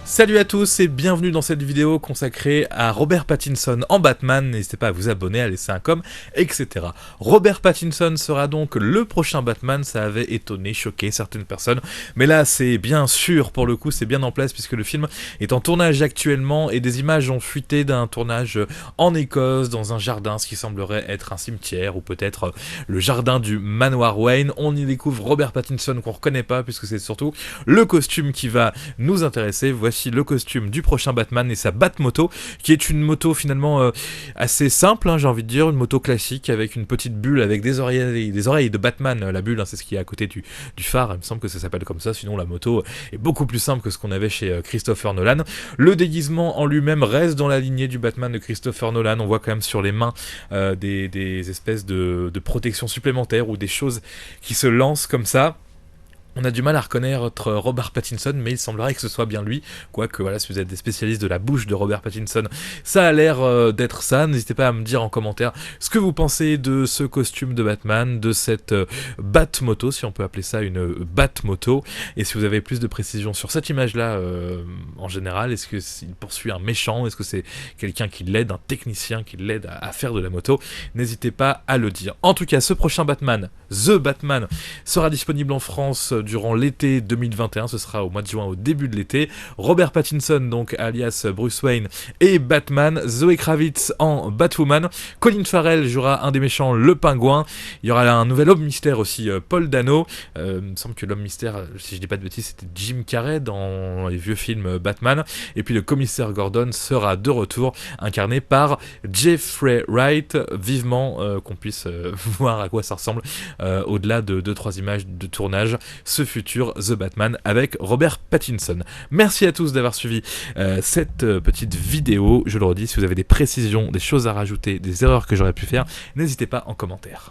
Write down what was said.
Salut à tous et bienvenue dans cette vidéo consacrée à Robert Pattinson en Batman. N'hésitez pas à vous abonner, à laisser un com, etc. Robert Pattinson sera donc le prochain Batman. Ça avait étonné, choqué certaines personnes, mais là c'est bien sûr, pour le coup c'est bien en place puisque le film est en tournage actuellement et des images ont fuité d'un tournage en Écosse dans un jardin, ce qui semblerait être un cimetière ou peut-être le jardin du manoir Wayne. On y découvre Robert Pattinson qu'on reconnaît pas puisque c'est surtout le costume qui va nous intéresser. Voici le costume du prochain Batman et sa Batmoto, qui est une moto finalement assez simple, hein, j'ai envie de dire, une moto classique avec une petite bulle avec des oreilles de Batman. La bulle, hein, c'est ce qui est à côté du phare, il me semble que ça s'appelle comme ça, sinon la moto est beaucoup plus simple que ce qu'on avait chez Christopher Nolan. Le déguisement en lui-même reste dans la lignée du Batman de Christopher Nolan. On voit quand même sur les mains des espèces de protections supplémentaires ou des choses qui se lancent comme ça. On a du mal à reconnaître Robert Pattinson, mais il semblerait que ce soit bien lui. Quoique, voilà, si vous êtes des spécialistes de la bouche de Robert Pattinson, ça a l'air d'être ça. N'hésitez pas à me dire en commentaire ce que vous pensez de ce costume de Batman, de cette Batmoto, si on peut appeler ça une Batmoto. Et si vous avez plus de précisions sur cette image-là, en général, est-ce qu'il poursuit un méchant? Est-ce que c'est quelqu'un qui l'aide, un technicien qui l'aide à faire de la moto? N'hésitez pas à le dire. En tout cas, ce prochain Batman, The Batman, sera disponible en France durant l'été 2021, ce sera au mois de juin, au début de l'été. Robert Pattinson, donc alias Bruce Wayne, et Batman. Zoe Kravitz en Batwoman. Colin Farrell jouera un des méchants, le Pingouin. Il y aura un nouvel homme mystère aussi, Paul Dano. Il me semble que l'homme mystère, si je dis pas de bêtises, c'était Jim Carrey dans les vieux films Batman. Et puis le commissaire Gordon sera de retour, incarné par Jeffrey Wright. Vivement qu'on puisse voir à quoi ça ressemble au-delà de 2-3 images de tournage, ce futur The Batman avec Robert Pattinson. Merci à tous d'avoir suivi cette petite vidéo. Je le redis, si vous avez des précisions, des choses à rajouter, des erreurs que j'aurais pu faire, n'hésitez pas en commentaire.